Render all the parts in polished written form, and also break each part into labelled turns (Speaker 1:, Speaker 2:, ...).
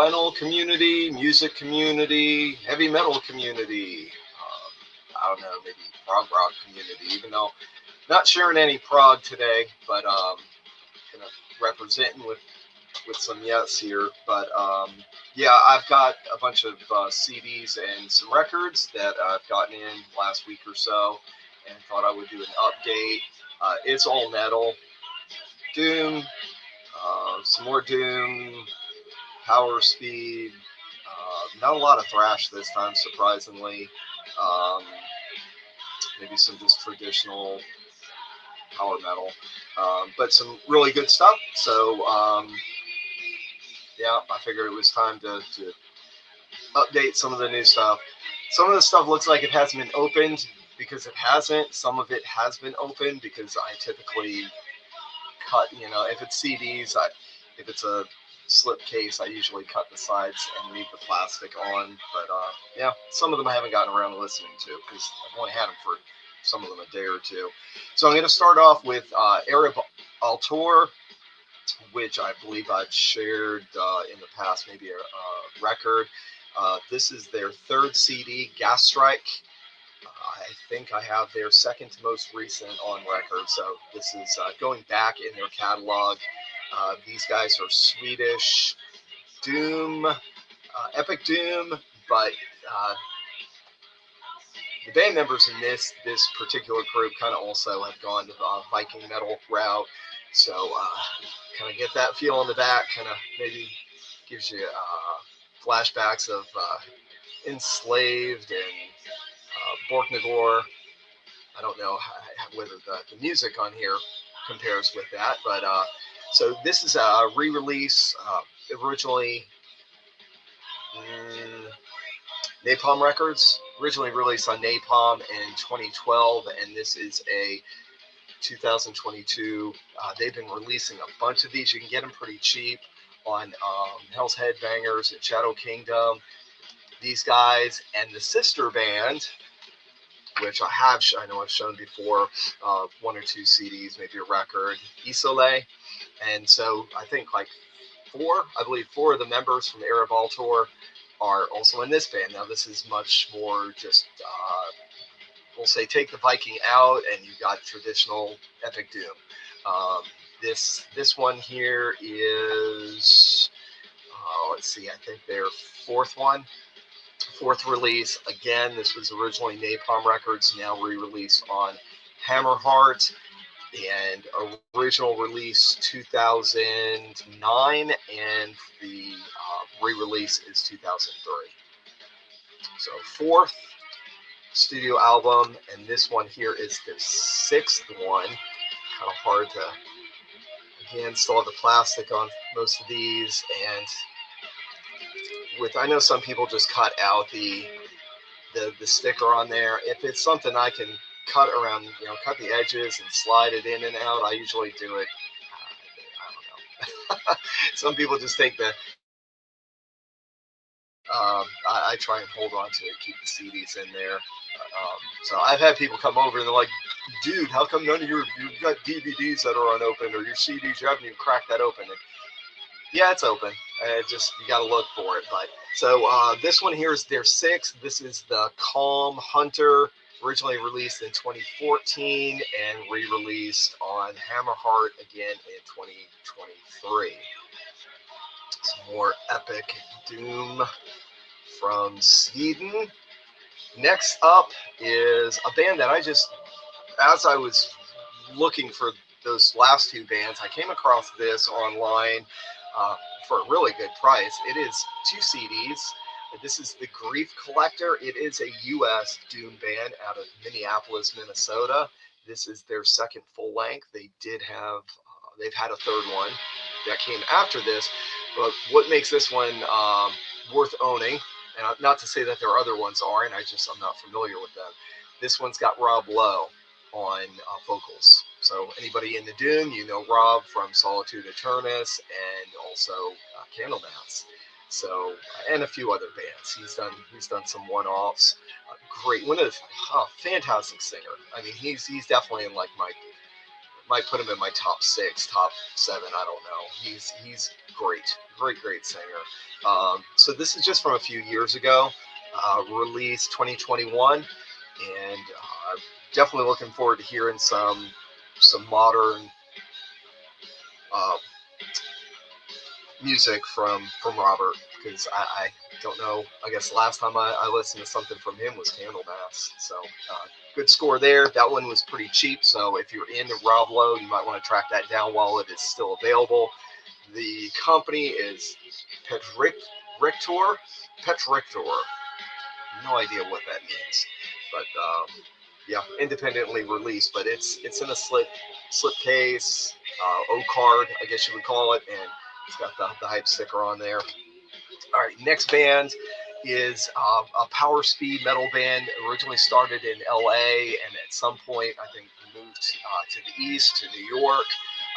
Speaker 1: vinyl community, music community, heavy metal community, I don't know, maybe prog rock community, even though not sharing any prog today, but kind of representing with some yes here. But yeah, I've got a bunch of CDs and some records that I've gotten in last week or so, and thought I would do an update. It's all metal, doom, some more doom, power speed. Not a lot of thrash this time, surprisingly. Um, Maybe some just traditional power metal, but some really good stuff. So yeah, I figured it was time to update some of the new stuff. Some of the stuff looks like it hasn't been opened because it hasn't. Some of it has been opened because I typically cut, if it's CDs, if it's a slip case, I usually cut the sides and leave the plastic on. But yeah, some of them I haven't gotten around to listening to because I've only had them for some of them a day or two. So I'm going to start off with Arab Altor, which I believe I've shared in the past, maybe a record. This is their third CD, Gas Strike. I think I have their second to most recent on record. So this is going back in their catalog. These guys are Swedish doom, epic doom, but the band members in this particular group kind of also have gone the Viking metal route. So kind of get that feel in the back, kind of maybe gives you flashbacks of Enslaved and Borknagor. I don't know whether the music on here compares with that, but so this is a re-release, originally Napalm Records, originally released on Napalm in 2012, and this is a 2022. They've been releasing a bunch of these. You can get them pretty cheap on Hell's Headbangers and Shadow Kingdom. These guys and the sister band, which I know I've shown before, one or two CDs, maybe a record, Isolé. And so I think like four of the members from Arab Altor are also in this band. Now this is much more just, we'll say, take the Viking out and you've got traditional epic doom. This one here is, let's see, I think their fourth release. Again, this was originally Napalm Records, now re-released on Hammerheart, and original release 2009, and the re-release is 2003. So fourth studio album, and this one here is their sixth one. Kind of hard to, again, still have the plastic on most of these, and I know some people just cut out the sticker on there. If it's something I can cut around, cut the edges and slide it in and out, I usually do it. I don't know. Some people just take I try and hold on to it, keep the CDs in there. So I've had people come over and they're like, dude, how come none of you've got DVDs that are unopened, or your CDs, you haven't even cracked that open? And yeah, it's open. Just, you got to look for it. But so this one here is their sixth. This is the Calm Hunter, originally released in 2014 and re-released on Hammerheart again in 2023. Some more epic doom from Sweden. Next up is a band that as I was looking for those last two bands, I came across this online for a really good price. It is 2 CDs. This is the Grief Collector. It is a U.S. doom band out of Minneapolis, Minnesota. This is their second full length. They've had a third one that came after this, but what makes this one worth owning, and not to say that their other ones aren't, I'm not familiar with them. This one's got Rob Lowe on vocals. So anybody in the doom, Rob from Solitude Eternus and also Candlemass. So, and a few other bands. He's done some one-offs. Great, fantastic singer. I mean, he's definitely in like my might put him in my top 6, top 7. I don't know. He's great singer. So this is just from a few years ago, released 2021, and definitely looking forward to hearing some modern music from Robert, because I don't know. I guess the last time I listened to something from him was Candlemass. So good score there. That one was pretty cheap. So if you're into Rob Lowe, you might want to track that down while it is still available. The company is Petrictor. No idea what that means, but yeah, independently released. But it's in a slip case, O card, I guess you would call it, and it's got the hype sticker on there. All right, next band is a power speed metal band. Originally started in LA, and at some point I think moved to the east, to New York.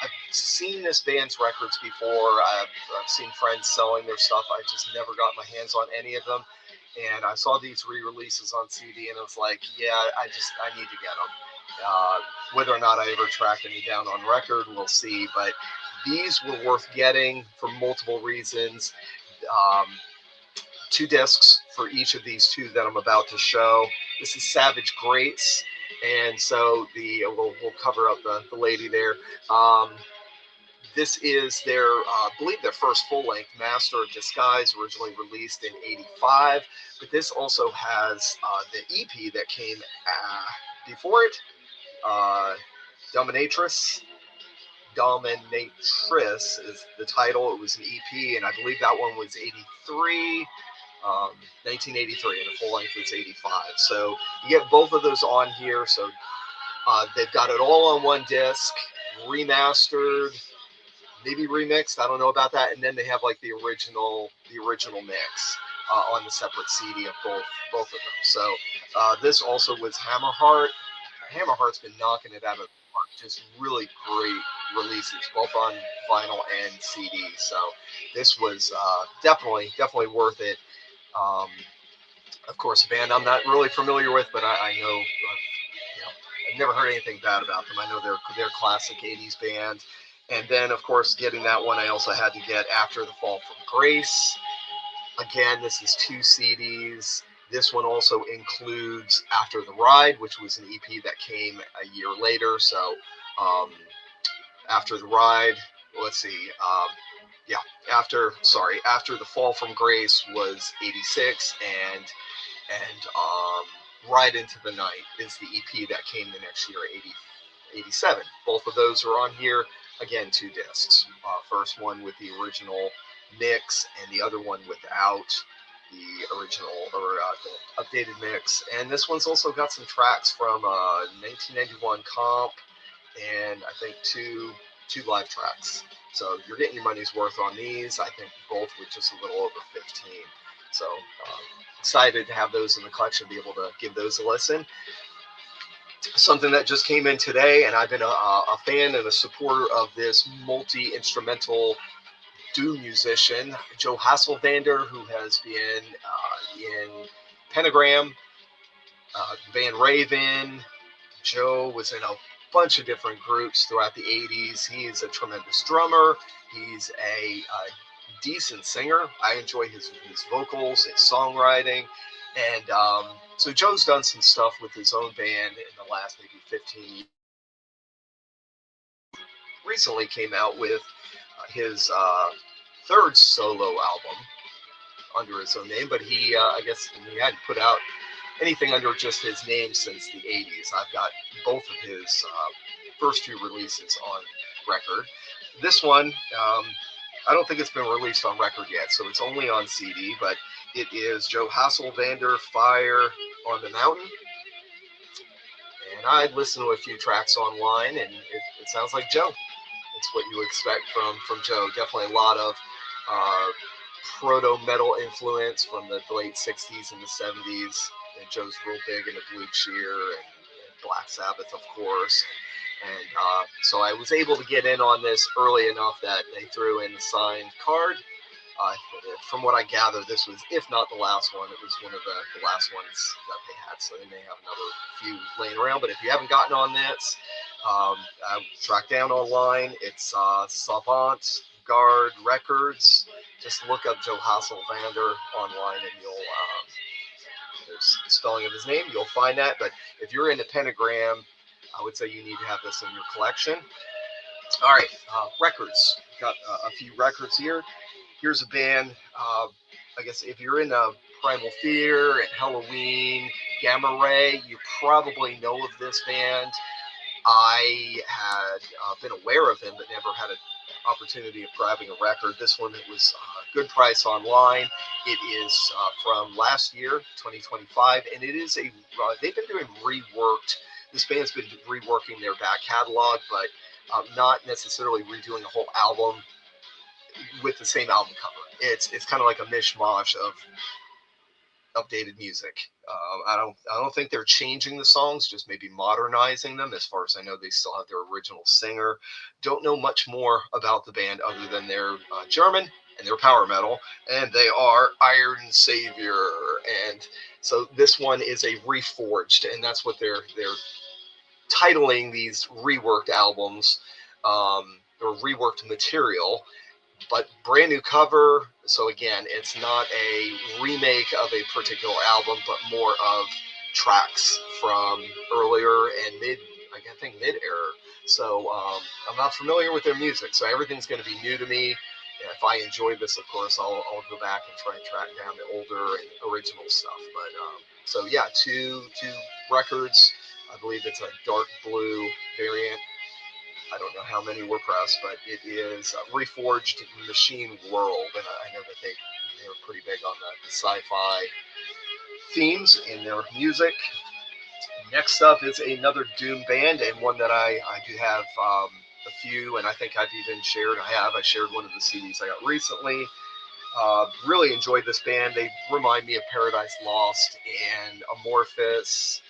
Speaker 1: I've seen this band's records before. I've seen friends selling their stuff. I just never got my hands on any of them. And I saw these re-releases on CD, and I was like, yeah, I need to get them. Whether or not I ever track any down on record, we'll see. But these were worth getting for multiple reasons. 2 discs for each of these 2 that I'm about to show. This is Savage Grace, and so we'll cover up the lady there. This is their, I believe, their first full-length, Master of Disguise, originally released in '85. But this also has the EP that came before it, Dominatrix is the title. It was an EP, and I believe that one was 1983, and the full length was 85. So you get both of those on here. So they've got it all on one disc, remastered, maybe remixed. I don't know about that. And then they have like the original mix on the separate CD of both of them. So this also was Hammerheart. Hammerheart's been knocking it out of the park. Just really great releases, both on vinyl and CD. So this was definitely worth it. Of course, a band I'm not really familiar with, but I know, I've never heard anything bad about them. I know they're classic 80s band. And then, of course, getting that one, I also had to get After the Fall from Grace. Again, this is 2 CDs. This one also includes After the Ride, which was an EP that came a year later. So After the Ride, let's see. After the Fall from Grace was 86, and Ride Into the Night is the EP that came the next year, 87. Both of those are on here. Again, 2 discs. First one with the original mix, and the other one without the original, or the updated mix. And this one's also got some tracks from 1991 comp, and I think two live tracks. So you're getting your money's worth on these. I think both with just a little over 15. So excited to have those in the collection, be able to give those a listen. Something that just came in today, and I've been a fan and a supporter of this multi-instrumental doom musician, Joe Hasselvander, who has been in Pentagram, Van Raven. Joe was in a bunch of different groups throughout the 80s. He is a tremendous drummer. He's a decent singer. I enjoy his vocals, his songwriting. And so Joe's done some stuff with his own band in the last maybe 15 years. Recently came out with his 3rd solo album under his own name, but he, I guess he hadn't put out anything under just his name since the 80s. I've got both of his first 2 releases on record. This one, I don't think it's been released on record yet, so it's only on CD, but it is Joe Hasselvander, Fire on the Mountain. And I listened to a few tracks online, and it sounds like Joe. It's what you expect from Joe. Definitely a lot of proto-metal influence from the late 60s and the 70s. And Joe's real big into Blue Cheer and Black Sabbath, of course. And so I was able to get in on this early enough that they threw in the signed card. From what I gather, this was, if not the last one, it was one of the last ones that they had. So they may have another few laying around. But if you haven't gotten on this, I tracked down online. It's Savant Guard Records. Just look up Joe Hasselvander online, and you'll there's the spelling of his name. You'll find that. But if you're into Pentagram, I would say you need to have this in your collection. All right, records. Got a few records here. Here's a band. I guess if you're in Primal Fear and Halloween, Gamma Ray, you probably know of this band. I had been aware of him, but never had an opportunity of grabbing a record. This one, it was a good price online. It is from last year, 2025, and it is they've been doing reworked. This band's been reworking their back catalog, but not necessarily redoing a whole album with the same album cover. It's kind of like a mishmash of updated music. I don't think they're changing the songs, just maybe modernizing them. As far as I know, they still have their original singer. Don't know much more about the band other than they're German and they're power metal, and they are Iron Savior. And so this one is a reforged, and that's what they're titling these reworked albums, or reworked material. But brand new cover. So again, it's not a remake of a particular album, but more of tracks from earlier and mid-era. So I'm not familiar with their music, so everything's going to be new to me. And if I enjoy this, of course, I'll go back and try and track down the older and original stuff. But so yeah, two records. I believe it's a dark blue variant. I don't know how many were pressed, but it is Reforged Machine World, and I know that they were pretty big on the sci-fi themes in their music. Next up is another Doom band, and one that I do have a few, and I think I've even shared. I shared one of the CDs I got recently. Really enjoyed this band. They remind me of Paradise Lost and Amorphis.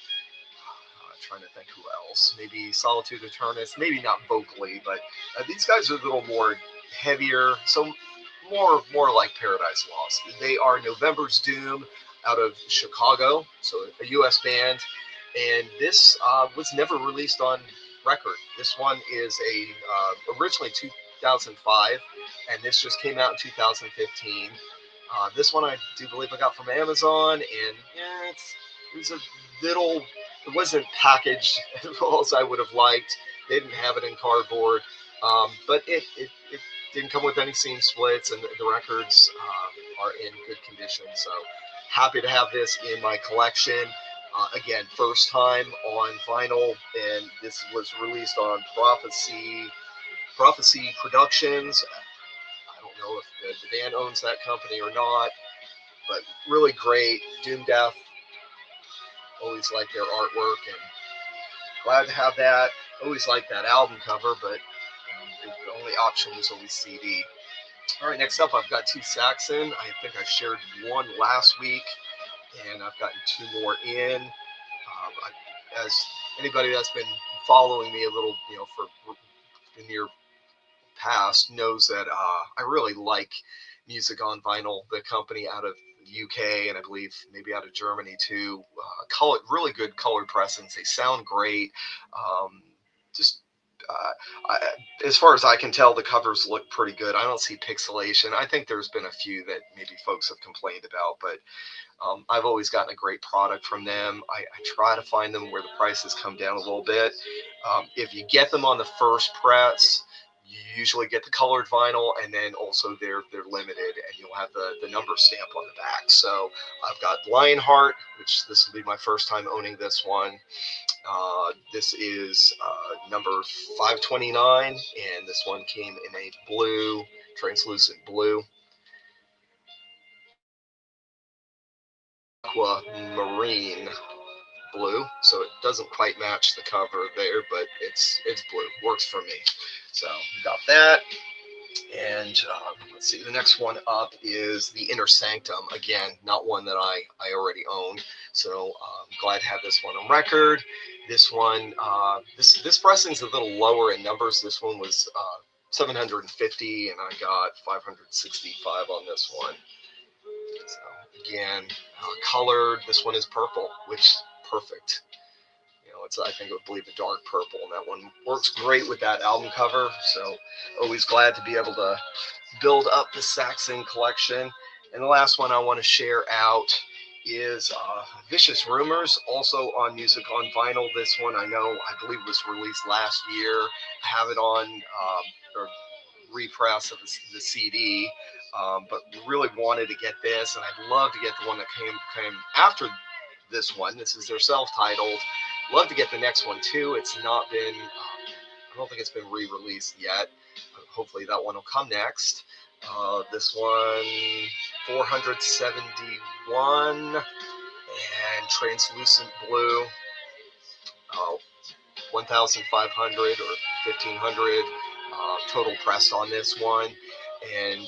Speaker 1: Trying to think who else. Maybe Solitude Eternus. Maybe not vocally, but these guys are a little more heavier. So more like Paradise Lost. They are November's Doom out of Chicago. So a U.S. band. And this was never released on record. This one is originally 2005, and this just came out in 2015. This one I do believe I got from Amazon, and yeah, it was a little. It wasn't packaged as well as I would have liked. They didn't have it in cardboard, but it didn't come with any seam splits, and the records are in good condition. So happy to have this in my collection. Again, first time on vinyl, and this was released on Prophecy Productions. I don't know if the band owns that company or not, but really great. Doom Death. Always like their artwork, and glad to have that. Always like that album cover, but the only option was always CD. All right, next up, I've got two Saxon. I think I shared one last week, and I've gotten two more in. As anybody that's been following me a little, for the near past knows that I really like Music on Vinyl, the company out of the UK, and I believe maybe out of Germany too. Really good colored pressings. They sound great. As far as I can tell, the covers look pretty good. I don't see pixelation. I think there's been a few that maybe folks have complained about, but I've always gotten a great product from them. I try to find them where the prices come down a little bit. If you get them on the first press, you usually get the colored vinyl, and then also they're limited, and you'll have the number stamp on the back. So I've got Lionheart, which this will be my first time owning this one. This is number 529, and this one came in a blue, translucent blue. Aquamarine blue, so it doesn't quite match the cover there, but it's blue. Works for me. So got that. And let's see, the next one up is the Inner Sanctum. Again, not one that I already own, so I'm glad to have this one on record. This one, this pressing's a little lower in numbers. This one was 750, and I got 565 on this one. So again, colored. This one is purple, which perfect. It's, I think, I believe, a dark purple, and that one works great with that album cover. So always glad to be able to build up the Saxon collection. And the last one I want to share out is Vicious Rumors, also on Music on Vinyl. This one I believe was released last year. I have it on or repress of the CD, but really wanted to get this, and I'd love to get the one that came after this one. This is their self-titled. Love to get the next one too. It's not been, I don't think it's been re-released yet. Hopefully that one will come next. This one, 471, and Translucent Blue, 1,500 or 1,500 total press on this one. And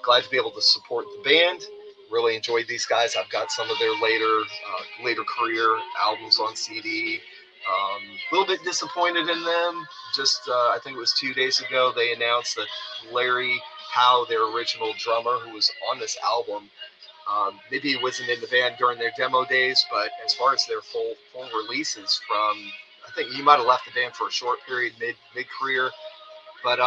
Speaker 1: glad to be able to support the band. Really enjoyed these guys. I've got some of their later career albums on CD. A little bit disappointed in them. Just I think it was 2 days ago they announced that Larry Howe, their original drummer, who was on this album, maybe he wasn't in the band during their demo days, but as far as their full releases from, I think he might have left the band for a short period mid career, but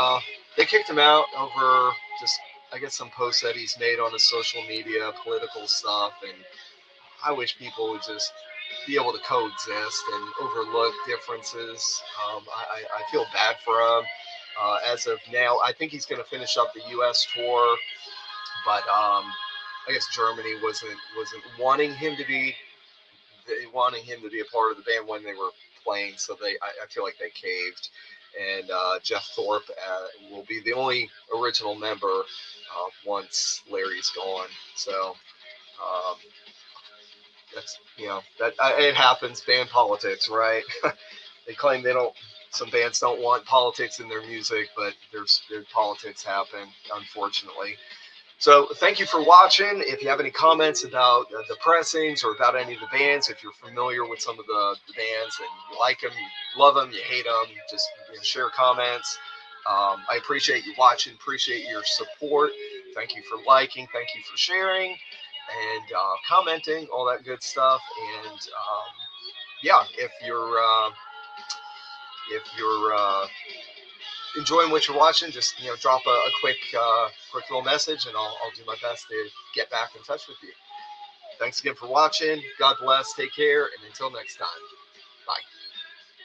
Speaker 1: they kicked him out over just, I guess, some posts that he's made on his social media, political stuff, and I wish people would just be able to coexist and overlook differences. I feel bad for him. As of now, I think he's going to finish up the U.S. tour, but I guess Germany wasn't wanting him to be a part of the band when they were playing, so I feel like they caved. And Jeff Thorpe will be the only original member once Larry's gone. So that's, it happens. Band politics, right? They claim some bands don't want politics in their music, but there's politics happen, unfortunately. So thank you for watching. If you have any comments about the pressings or about any of the bands, if you're familiar with some of the bands and you like them, you love them, you hate them, just share comments. I appreciate you watching, appreciate your support. Thank you for liking, thank you for sharing, and commenting, all that good stuff. And yeah, if you're enjoying what you're watching, just drop a quick little message, and I'll do my best to get back in touch with you. Thanks again for watching. God bless. Take care, and until next time, bye.